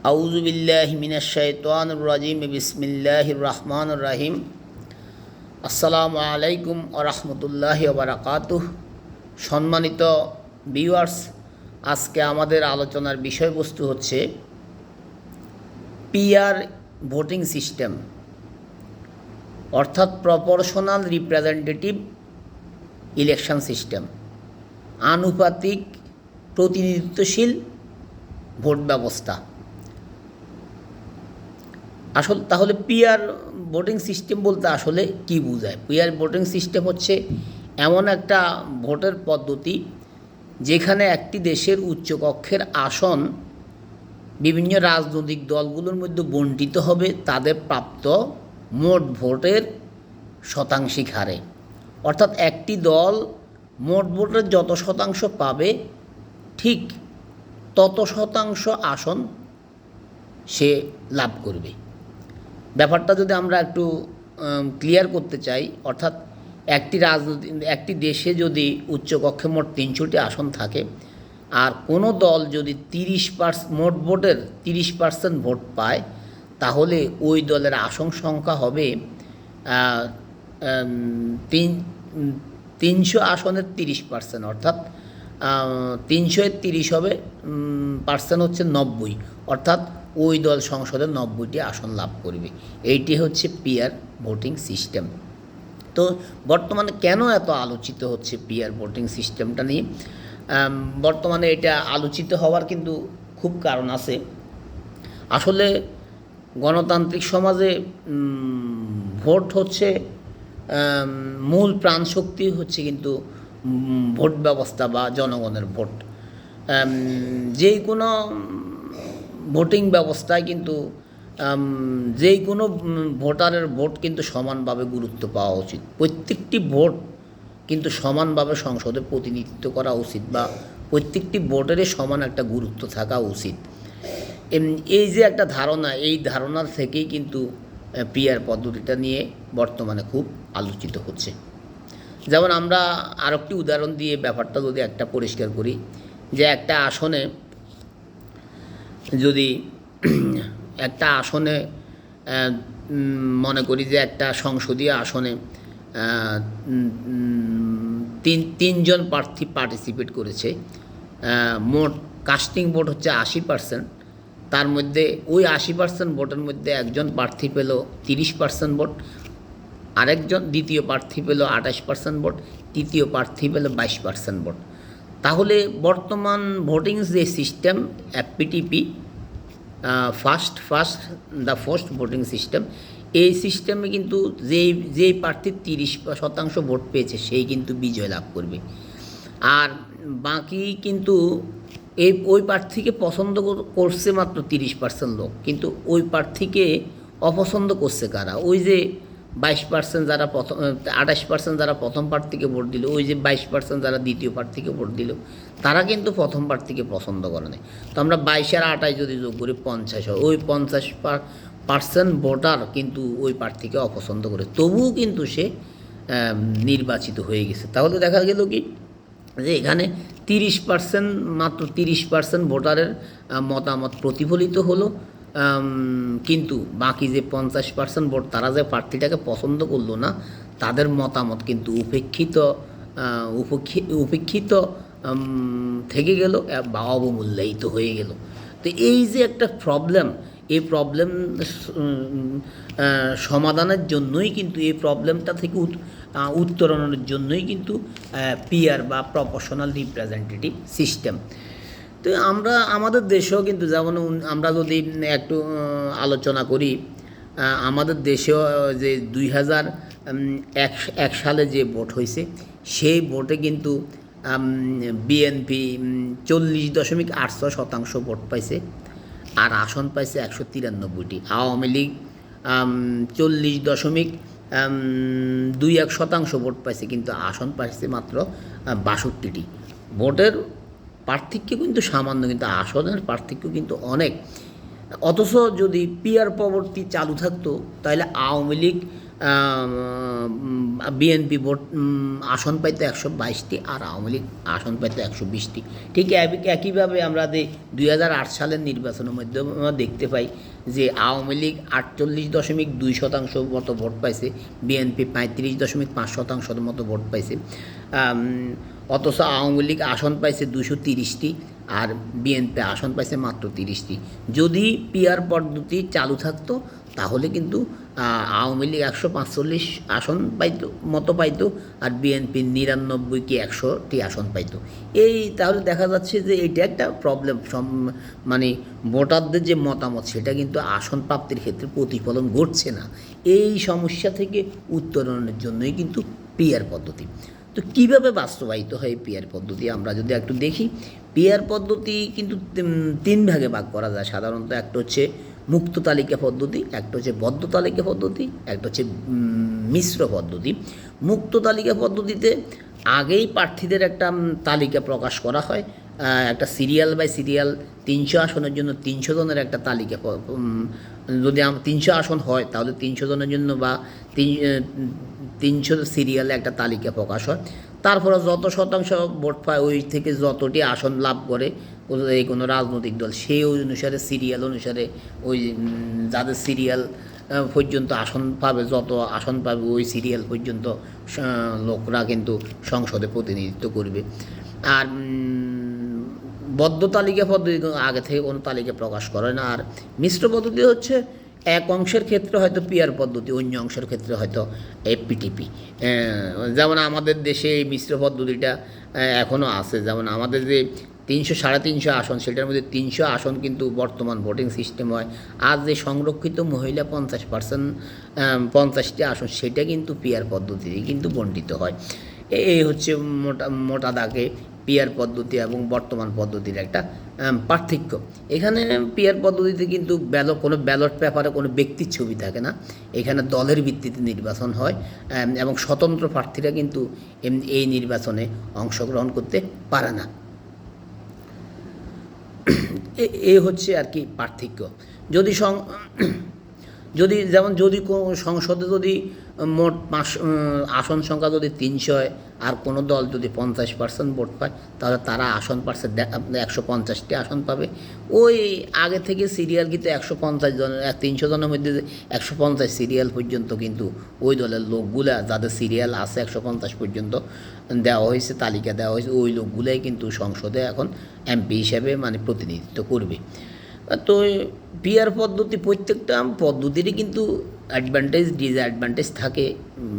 আউযু বিল্লাহি মিনাশ শাইতানির রাজিম বিসমিল্লাহির রহমানির রহিম। আসসালামু আলাইকুম ওয়া রাহমাতুল্লাহি ওয়া বারাকাতুহু। সম্মানিত ভিউয়ার্স, আজকে আমাদের আলোচনার বিষয়বস্তু হচ্ছে পিআর ভোটিং সিস্টেম, অর্থাৎ প্রপোর্শনাল রিপ্রেজেন্টেটিভ ইলেকশন সিস্টেম, আনুপাতিক প্রতিনিধিত্বশীল ভোট ব্যবস্থা। তাহলে পিআর ভোটিং সিস্টেম বলতে আসলে কি বোঝায়? পিআর ভোটিং সিস্টেম হচ্ছে এমন একটা ভোটের পদ্ধতি যেখানে একটি দেশের উচ্চকক্ষের আসন বিভিন্ন রাজনৈতিক দলগুলোর মধ্যে বণ্টিত হবে তাদের প্রাপ্ত মোট ভোটের শতাংশিক হারে। অর্থাৎ একটি দল মোট ভোটের যত শতাংশ পাবে ঠিক তত শতাংশ আসন সে লাভ করবে। ব্যাপারটা যদি আমরা একটু ক্লিয়ার করতে চাই, অর্থাৎ একটি দেশে যদি উচ্চকক্ষে মোট ৩০০টি আসন থাকে আর কোনো দল যদি মোট ভোটের 30% ভোট পায়, তাহলে ওই দলের আসন সংখ্যা হবে ৩০০ আসনের 30%, অর্থাৎ ৩০০-এর 30 হবে পার্সেন্ট হচ্ছে 90, অর্থাৎ ওই দল সংসদে 90টি আসন লাভ করবে। এইটি হচ্ছে পিআর ভোটিং সিস্টেম। তো বর্তমানে কেন এত আলোচিত হচ্ছে পিআর ভোটিং সিস্টেমটা নিয়ে? বর্তমানে এটা আলোচিত হওয়ার কিন্তু খুব কারণ আছে। আসলে গণতান্ত্রিক সমাজে ভোট হচ্ছে মূল প্রাণশক্তি হচ্ছে কিন্তু ভোট ব্যবস্থা বা জনগণের ভোট। যেই কোনো ভোটিং ব্যবস্থায় কিন্তু যেই কোনো ভোটারের ভোট কিন্তু সমানভাবে গুরুত্ব পাওয়া উচিত। প্রত্যেকটি ভোট কিন্তু সমানভাবে সংসদে প্রতিনিধিত্ব করা উচিত, বা প্রত্যেকটি ভোটেরই সমান একটা গুরুত্ব থাকা উচিত। এই যে একটা ধারণা, এই ধারণার থেকেই কিন্তু পিআর পদ্ধতিটা নিয়ে বর্তমানে খুব আলোচিত হচ্ছে। যেমন আমরা আরেকটি উদাহরণ দিয়ে ব্যাপারটা যদি একটা পরিষ্কার করি, যে একটা আসনে যদি মনে করি যে একটা সংসদীয় আসনে তিনজন প্রার্থী পার্টিসিপেট করেছে, মোট কাস্টিং ভোট হচ্ছে 80%, তার মধ্যে ওই 80% ভোটের মধ্যে একজন প্রার্থী পেল 30% ভোট, আরেকজন দ্বিতীয় প্রার্থী পেল 28% ভোট, তৃতীয় প্রার্থী পেল 22% ভোট। তাহলে বর্তমান ভোটিং যে system FPTP, first voting system, এই সিস্টেমে কিন্তু যেই প্রার্থী 30% ভোট পেয়েছে সেই কিন্তু বিজয় লাভ করবে। আর বাকি কিন্তু ওই প্রার্থীকে পছন্দ করছে মাত্র 30% লোক, কিন্তু ওই প্রার্থীকে অপছন্দ করছে কারা? ওই যে 22% যারা 28% যারা প্রথম প্রার্থীকে ভোট দিল, ওই যে 22% যারা দ্বিতীয় প্রার্থীকে ভোট দিল, তারা কিন্তু প্রথম প্রার্থীকে পছন্দ করে না। তো আমরা 22 আর 28 যদি যোগ করি 50 হয়, ওই 50% ভোটার কিন্তু ওই প্রার্থীকে অপছন্দ করে, তবুও কিন্তু সে নির্বাচিত হয়ে গেছে। তাহলে দেখা গেল কি যে এখানে মাত্র 30% ভোটারের মতামত প্রতিফলিত হলো, কিন্তু বাকি যে 50% ভোট, তারা যে প্রার্থীটাকে পছন্দ করলো না, তাদের মতামত কিন্তু উপেক্ষিত থেকে গেল বা অবমূল্যায়িত হয়ে গেল। তো এই যে একটা প্রবলেম, এই প্রবলেম সমাধানের জন্যই কিন্তু, এই প্রবলেমটা থেকে উত্তরণের জন্যই কিন্তু পিআর বা প্রপোর্শনাল রিপ্রেজেন্টেটিভ সিস্টেম। তো আমাদের দেশেও কিন্তু, যেমন আমরা যদি একটু আলোচনা করি, আমাদের দেশেও যে 2001 সালে যে ভোট হয়েছে, সেই ভোটে কিন্তু বিএনপি 40.86% ভোট পাইছে আর আসন পাইছে 193টি। আওয়ামী লীগ 40.21% ভোট পাইছে, কিন্তু আসন পাইছে মাত্র 62টি। ভোটের পার্থক্য কিন্তু সামান্য, কিন্তু আসনের পার্থক্য কিন্তু অনেক। অথচ যদি পিয়ার পরবর্তী চালু থাকতো তাহলে আওয়ামী লীগ বিএনপি ভোট আসন পাইতো 122টি আর আওয়ামী লীগ আসন পাইতো 120টি। ঠিক একইভাবে আমরা 2008 সালের নির্বাচনের মধ্যে দেখতে পাই যে আওয়ামী লীগ 48.2% মতো ভোট পাইছে, বিএনপি 35.5% মতো ভোট পাইছে। অথচ আওয়ামী লীগ আসন পাইছে 230টি আর বিএনপি আসন পাইছে মাত্র 30টি। যদি পিআর পদ্ধতি চালু থাকতো তাহলে কিন্তু আওয়ামী লীগ 145 আসন পাইতো আর বিএনপি 99 কি 100টি আসন পাইতো। এই তাহলে দেখা যাচ্ছে যে এটা একটা প্রবলেম, মানে ভোটারদের যে মতামত সেটা কিন্তু আসন প্রাপ্তির ক্ষেত্রে প্রতিফলন ঘটছে না। এই সমস্যা থেকে উত্তরণের জন্যই কিন্তু পিআর পদ্ধতি। তো কীভাবে বাস্তবায়িত হয় পিআর পদ্ধতি আমরা যদি একটু দেখি, পিআর পদ্ধতি কিন্তু 3 ভাগে ভাগ করা যায় সাধারণত। একটা হচ্ছে মুক্ত তালিকা পদ্ধতি, একটা হচ্ছে বদ্ধ তালিকা পদ্ধতি, একটা হচ্ছে মিশ্র পদ্ধতি। মুক্ত তালিকা পদ্ধতিতে আগেই প্রার্থীদের একটা তালিকা প্রকাশ করা হয়, একটা সিরিয়াল বাই সিরিয়াল 300 আসনের জন্য 300 জনের একটা তালিকা, যদি 300 আসন হয় তাহলে 300 জনের জন্য বা 300 সিরিয়ালে একটা তালিকা প্রকাশ হয়। তারপরে যত শতাংশ ভোট পায় ওই থেকে যতটি আসন লাভ করে এই কোনো রাজনৈতিক দল সেই অনুসারে সিরিয়াল অনুসারে ওই যাদের সিরিয়াল পর্যন্ত আসন পাবে, যত আসন পাবে ওই সিরিয়াল পর্যন্ত লোকরা কিন্তু সংসদে প্রতিনিধিত্ব করবে। আর বদ্ধ তালিকা পদ্ধতি আগে থেকে কোনো তালিকা প্রকাশ করে না। আর মিশ্র পদ্ধতি হচ্ছে এক অংশের ক্ষেত্রে হয়তো পিআর পদ্ধতি, অন্য অংশের ক্ষেত্রে হয়তো এফপিটিপি। যেমন আমাদের দেশে এই মিশ্র পদ্ধতিটা এখনও আছে। যেমন আমাদের যে 300-350 আসন, সেটার মধ্যে 300 আসন কিন্তু বর্তমান ভোটিং সিস্টেম হয়। আর যে সংরক্ষিত মহিলা 50%, 50টি আসন সেটা কিন্তু পিআর পদ্ধতিতে কিন্তু বণ্টিত হয়। এই হচ্ছে মোটা দাগে পিআর পদ্ধতি এবং বর্তমান পদ্ধতির একটা পার্থক্য। এখানে পিআর পদ্ধতিতে কিন্তু কোনো ব্যালট পেপারে কোনো ব্যক্তির ছবি থাকে না, এখানে দলের ভিত্তিতে নির্বাচন হয় এবং স্বতন্ত্র প্রার্থীরা কিন্তু এই নির্বাচনে অংশগ্রহণ করতে পারে না। এই হচ্ছে আর কি পার্থক্য। যদি কোনো সংসদে যদি মোট আসন সংখ্যা যদি 300 হয় আর কোনো দল যদি 50% ভোট পায় তাহলে তারা আসন পাচ্ছে 150টি আসন পাবে। ওই আগে থেকে সিরিয়াল কিন্তু 150 জনের, 300 জনের মধ্যে 150 সিরিয়াল পর্যন্ত কিন্তু ওই দলের লোকগুলা যাদের সিরিয়াল আছে 150 পর্যন্ত দেওয়া হয়েছে, তালিকা দেওয়া হয়েছে, ওই লোকগুলাই কিন্তু সংসদে এখন এমপি হিসাবে মানে প্রতিনিধিত্ব করবে। তো পিআর পদ্ধতি প্রত্যেকটা পদ্ধতিরই কিন্তু অ্যাডভান্টেজ ডিসঅ্যাডভান্টেজ থাকে,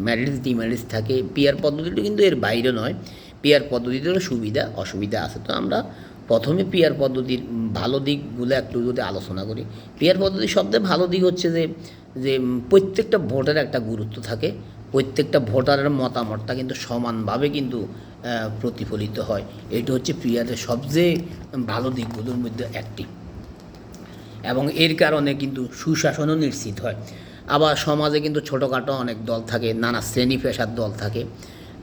ম্যারিটস ডিমেরিটস থাকে। পিআর পদ্ধতিটা কিন্তু এর বাইরে নয়, পিআর পদ্ধতিতেও সুবিধা অসুবিধা আছে। তো আমরা প্রথমে পিআর পদ্ধতির ভালো দিকগুলো একটু যদি আলোচনা করি। পিআর পদ্ধতির সবচেয়ে ভালো দিক হচ্ছে যে প্রত্যেকটা ভোটের একটা গুরুত্ব থাকে, প্রত্যেকটা ভোটারের মতামতটা কিন্তু সমানভাবে কিন্তু প্রতিফলিত হয়। এটা হচ্ছে পিআরের সবচেয়ে ভালো দিকগুলোর মধ্যে একটি, এবং এর কারণে কিন্তু সুশাসনও নিশ্চিত হয়। আবার সমাজে কিন্তু ছোটোখাটো অনেক দল থাকে, নানা শ্রেণী পেশার দল থাকে,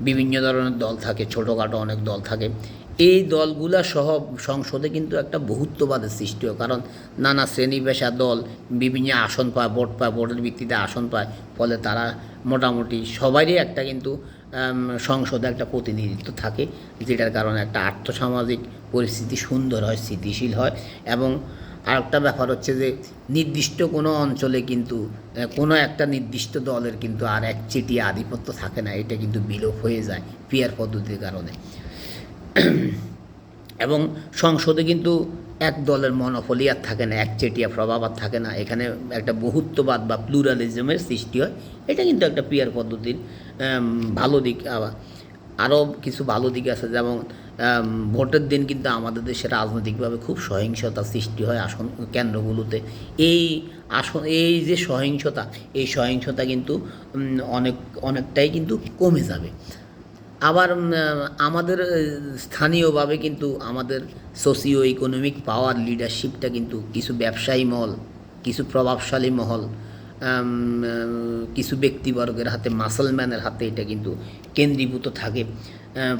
বিভিন্ন ধরনের দল থাকে, ছোটোখাটো অনেক দল থাকে। এই দলগুলা সহ সংসদে কিন্তু একটা বহুত্ববাদের সৃষ্টি হয়, কারণ নানা শ্রেণী পেশার দল বিভিন্ন আসন পায়, ভোটের ভিত্তিতে আসন পায়, ফলে তারা মোটামুটি সবারই একটা কিন্তু সংসদে একটা প্রতিনিধিত্ব থাকে, যেটার কারণে একটা আর্থসামাজিক পরিস্থিতি সুন্দর হয়, স্থিতিশীল হয়। এবং আরেকটা ব্যাপার হচ্ছে যে নির্দিষ্ট কোনো অঞ্চলে কিন্তু কোনো একটা নির্দিষ্ট দলের কিন্তু আর একচেটিয়া আধিপত্য থাকে না, এটা কিন্তু বিলোপ হয়ে যায় পিআর পদ্ধতির কারণে। এবং সংসদে কিন্তু এক দলের মনোপলি আর থাকে না, একচেটিয়া প্রভাব আর থাকে না, এখানে একটা বহুত্ববাদ বা প্লুরালিজমের সৃষ্টি হয়। এটা কিন্তু একটা পিআর পদ্ধতির ভালো দিক। আরও কিছু ভালো দিক আছে, যেমন ভোটের দিন কিন্তু আমাদের দেশে রাজনৈতিকভাবে খুব সহিংসতা সৃষ্টি হয় আসন কেন্দ্রগুলোতে। এই যে সহিংসতা, এই সহিংসতা কিন্তু অনেকটাই কিন্তু কমে যাবে। আবার আমাদের স্থানীয়ভাবে কিন্তু আমাদের সোশিও ইকোনমিক পাওয়ার লিডারশিপটা কিন্তু কিছু ব্যবসায়ী মহল, কিছু প্রভাবশালী মহল কিছু ব্যক্তিবর্গের হাতে, মাসলম্যানের হাতে এটা কিন্তু কেন্দ্রীভূত থাকে,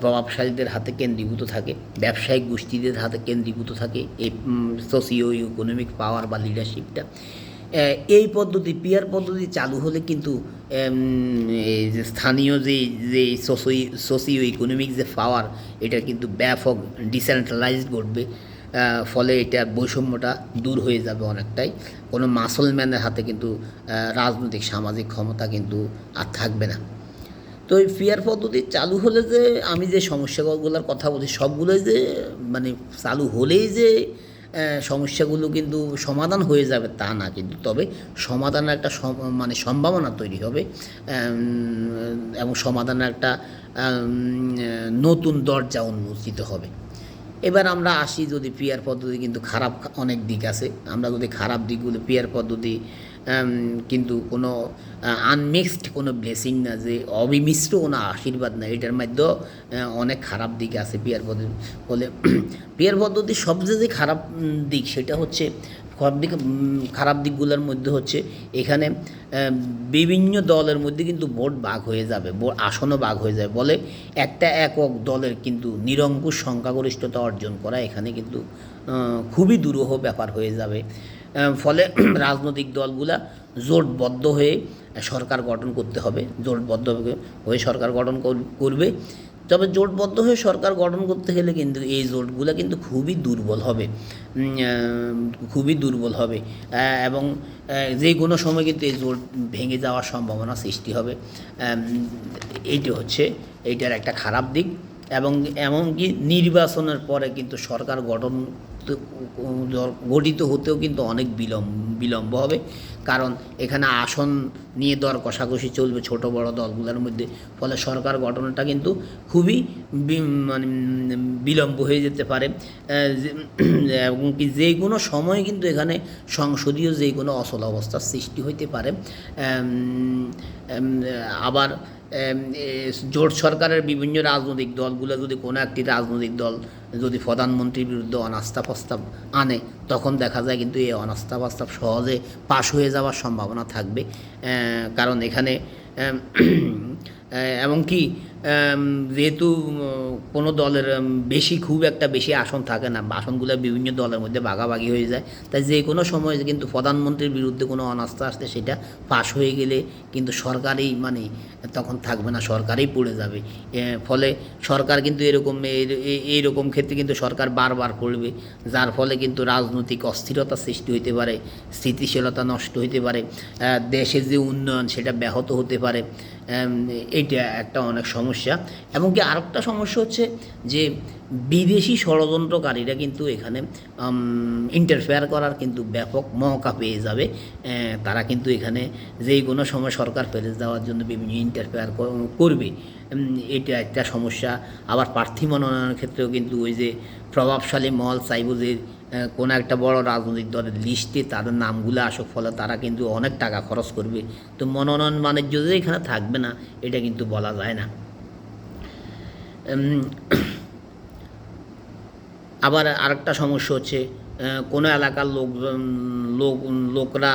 প্রভাবশালীদের হাতে কেন্দ্রীভূত থাকে, ব্যবসায়িক গোষ্ঠীদের হাতে কেন্দ্রীভূত থাকে এই সোশিও ইকোনমিক পাওয়ার বা লিডারশিপটা। এই পদ্ধতি, পিয়ার পদ্ধতি চালু হলে কিন্তু এই যে স্থানীয় যে সোশিও ইকোনমিক যে পাওয়ার, এটা কিন্তু ব্যাপক ডিসেন্ট্রালাইজড ঘটবে। ফলে এটা বৈষম্যটা দূর হয়ে যাবে অনেকটাই। কোনো মাসলম্যানের হাতে কিন্তু রাজনৈতিক সামাজিক ক্ষমতা কিন্তু আর থাকবে না। তো এই পিয়ার পদ্ধতি চালু হলে যে আমি যে সমস্যাগুলোর কথা বলছি সবগুলোই যে মানে চালু হলেই যে সমস্যাগুলো কিন্তু সমাধান হয়ে যাবে তা না, কিন্তু তবে সমাধানের একটা মানে সম্ভাবনা তৈরি হবে, এবং সমাধানের একটা নতুন দরজা উন্মোচিত হবে। এবার আমরা আসি, যদি পিয়ার পদ্ধতি কিন্তু খারাপ অনেক দিক আছে, আমরা যদি খারাপ দিকগুলো, পিয়ার পদ্ধতি কিন্তু কোনো আনমিক্সড কোনো ব্লেসিং না, যে অবিমিশ্র কোনো আশীর্বাদ না, এটার মধ্যেও অনেক খারাপ দিক আছে পিয়ার পদ্ধতি বলে। পিয়ার পদ্ধতির সবচেয়ে যে খারাপ দিক সেটা হচ্ছে, খারাপ দিকগুলোর মধ্যে হচ্ছে এখানে বিভিন্ন দলের মধ্যে কিন্তু ভোট ভাগ হয়ে যাবে, আসনও ভাগ হয়ে যাবে, বলে একটা একক দলের কিন্তু নিরঙ্কুশ সংখ্যাগরিষ্ঠতা অর্জন করা এখানে কিন্তু খুবই দুরূহ ব্যাপার হয়ে যাবে। ফলে রাজনৈতিক দলগুলা জোটবদ্ধ হয়ে সরকার গঠন করতে হবে, জোটবদ্ধ হয়ে সরকার গঠন করবে। তবে জোটবদ্ধ হয়ে সরকার গঠন করতে গেলে কিন্তু এই জোটগুলো কিন্তু খুবই দুর্বল হবে, খুবই দুর্বল হবে, এবং যে কোনো সময় কিন্তু এই জোট ভেঙে যাওয়ার সম্ভাবনা সৃষ্টি হবে। এইটি হচ্ছে এইটার একটা খারাপ দিক। এবং এমনকি নির্বাচনের পরে কিন্তু সরকার গঠিত হতেও কিন্তু অনেক বিলম্ব হবে, কারণ এখানে আসন নিয়ে দর কষাকষি চলবে ছোট বড় দলগুলোর মধ্যে। ফলে সরকার গঠনটা কিন্তু খুবই মানে বিলম্ব হয়ে যেতে পারে, এবং কি যে কোনো সময় কিন্তু এখানে সংসদীয় যে কোনো অচল অবস্থার সৃষ্টি হইতে পারে। আবার জোট সরকারের বিভিন্ন রাজনৈতিক দলগুলো যদি কোনো একটি রাজনৈতিক দল যদি প্রধানমন্ত্রীর বিরুদ্ধে অনাস্থা প্রস্তাব আনে, তখন দেখা যায় কিন্তু এই অনাস্থা প্রস্তাব সহজে পাশ হয়ে যাওয়ার সম্ভাবনা থাকবে, কারণ এখানে এমনকি যেহেতু কোনো দলের খুব একটা বেশি আসন থাকে না, আসনগুলো বিভিন্ন দলের মধ্যে ভাগাভাগি হয়ে যায়, তাই যে কোনো সময় কিন্তু প্রধানমন্ত্রীর বিরুদ্ধে কোনো অনাস্থা আসলে সেটা পাশ হয়ে গেলে কিন্তু সরকারই মানে তখন থাকবে না, সরকারই পড়ে যাবে। ফলে সরকার কিন্তু এইরকম ক্ষেত্রে কিন্তু সরকার বারবার পড়বে, যার ফলে কিন্তু রাজনৈতিক অস্থিরতা সৃষ্টি হতে পারে, স্থিতিশীলতা নষ্ট হতে পারে, দেশের যে উন্নয়ন সেটা ব্যাহত হতে পারে। এইটা একটা অনেক সমস্যা। এবং কি আরেকটা সমস্যা হচ্ছে যে বিদেশি ষড়যন্ত্রকারীরা কিন্তু এখানে ইন্টারফেয়ার করার কিন্তু ব্যাপক মৌকা পেয়ে যাবে। তারা কিন্তু এখানে যেই কোনো সময় সরকার ফেলে দেওয়ার জন্য বিভিন্ন ইন্টারফেয়ার করবে, এটা একটা সমস্যা। আবার প্রার্থী মনোনয়নের ক্ষেত্রেও কিন্তু ওই যে প্রভাবশালী মহল চাইব যে কোনো একটা বড় রাজনৈতিক দলের লিস্টে তাদের নামগুলো আসুক, ফলে তারা কিন্তু অনেক টাকা খরচ করবে। তো মনোনয়ন বাণিজ্য যে এখানে থাকবে না এটা কিন্তু বলা যায় না। আবার আরেকটা সমস্যা হচ্ছে কোনো এলাকার লোকরা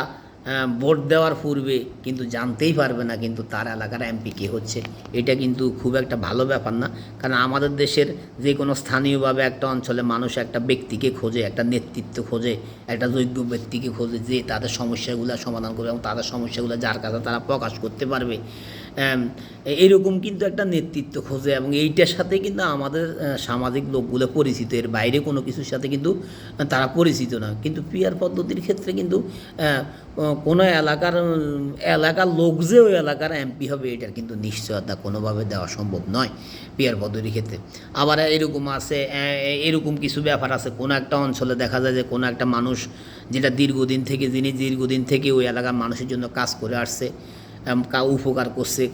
ভোট দেওয়ার পূর্বে কিন্তু জানতেই পারবে না কিন্তু তার এলাকার এমপি কে হচ্ছে। এটা কিন্তু খুব একটা ভালো ব্যাপার না, কারণ আমাদের দেশের যে কোনো স্থানীয়ভাবে একটা অঞ্চলে মানুষ একটা ব্যক্তিকে খোঁজে, একটা নেতৃত্ব খোঁজে, একটা যোগ্য ব্যক্তিকে খোঁজে যে তাদের সমস্যাগুলো সমাধান করবে এবং তাদের সমস্যাগুলো যার কাছে তারা প্রকাশ করতে পারবে। এরকম কিন্তু একটা নেতৃত্ব খোঁজে, এবং এইটার সাথে কিন্তু আমাদের সামাজিক লোকগুলো পরিচিত, এর বাইরে কোনো কিছুর সাথে কিন্তু তারা পরিচিত না। কিন্তু পিয়ার পদ্ধতির ক্ষেত্রে কিন্তু কোনো এলাকার লোক যে ওই এলাকার এমপি হবে এটার কিন্তু নিশ্চয়তা কোনোভাবে দেওয়া সম্ভব নয় পিয়ার পদ্ধতির ক্ষেত্রে। আবার এরকম কিছু ব্যাপার আছে, কোনো একটা অঞ্চলে দেখা যায় যে কোনো একটা মানুষ যিনি দীর্ঘদিন থেকে ওই এলাকার মানুষের জন্য কাজ করে আসছে, উপকার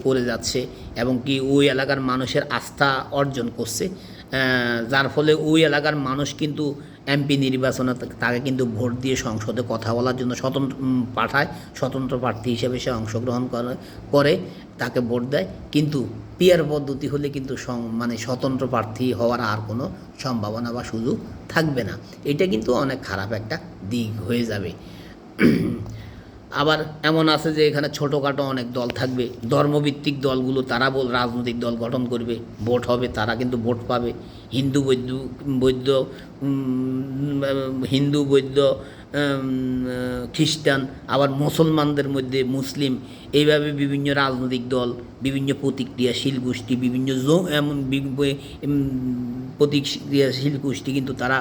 করে যাচ্ছে, এবং কি ওই এলাকার মানুষের আস্থা অর্জন করছে, যার ফলে ওই এলাকার মানুষ কিন্তু এমপি নির্বাচনে তাকে কিন্তু ভোট দিয়ে সংসদে কথা বলার জন্য স্বতন্ত্র প্রার্থী হিসেবে সে অংশগ্রহণ করে তাকে ভোট দেয়। কিন্তু পিয়ার পদ্ধতি হলে কিন্তু মানে স্বতন্ত্র প্রার্থী হওয়ার আর কোনো সম্ভাবনা বা সুযোগ থাকবে না। এটা কিন্তু অনেক খারাপ একটা দিক হয়ে যাবে। আবার এমন আছে যে এখানে ছোটোখাটো অনেক দল থাকবে, ধর্মভিত্তিক দলগুলো তারা রাজনৈতিক দল গঠন করবে, ভোট হবে, তারা কিন্তু ভোট পাবে। হিন্দু বৌদ্ধ বৌদ্ধ হিন্দু বৌদ্ধ খ্রিস্টান, আবার মুসলমানদের মধ্যে মুসলিম, এইভাবে বিভিন্ন রাজনৈতিক দল, বিভিন্ন প্রতিক্রিয়াশীল গোষ্ঠী, বিভিন্ন এমন প্রতিক্রিয়াশীল গোষ্ঠী কিন্তু তারা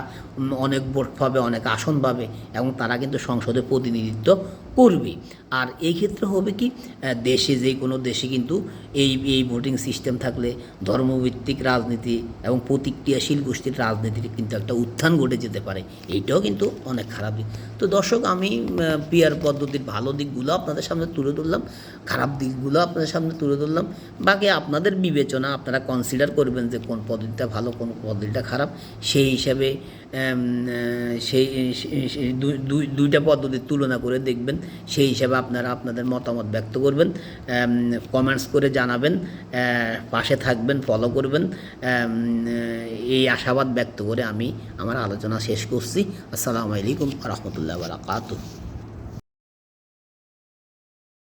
অনেক ভোট পাবে, অনেক আসন পাবে এবং তারা কিন্তু সংসদে প্রতিনিধিত্ব করবে। আর এই ক্ষেত্রে হবে কি, দেশে যে কোনো দেশে কিন্তু এই ভোটিং সিস্টেম থাকলে ধর্মভিত্তিক রাজনীতি এবং প্রতিক্রিয়াশীল গোষ্ঠীর রাজনীতির কিন্তু একটা উত্থান ঘটে যেতে পারে। এইটাও কিন্তু অনেক খারাপ দিক। তো দর্শক, আমি পিআর পদ্ধতির ভালো দিকগুলো আপনাদের সামনে তুলে ধরলাম, খারাপ দিকগুলো আপনাদের সামনে তুলে ধরলাম। বাকি আপনাদের বিবেচনা, আপনারা কনসিডার করবেন যে কোন পদ্ধতিটা ভালো, কোন পদ্ধতিটা খারাপ। সেই হিসাবে সেই দুইটা পদ্ধতির তুলনা করে দেখবেন, সেই হিসাবে আপনারা আপনাদের মতামত ব্যক্ত করবেন, কমেন্টস করে জানাবেন, পাশে থাকবেন, ফলো করবেন। এই আশাবাদ ব্যক্ত করে আমি আমার আলোচনা শেষ করছি। আসসালামু আলাইকুম ওয়া রাহমাতুল্লাহি ওয়া বারাকাতুহু।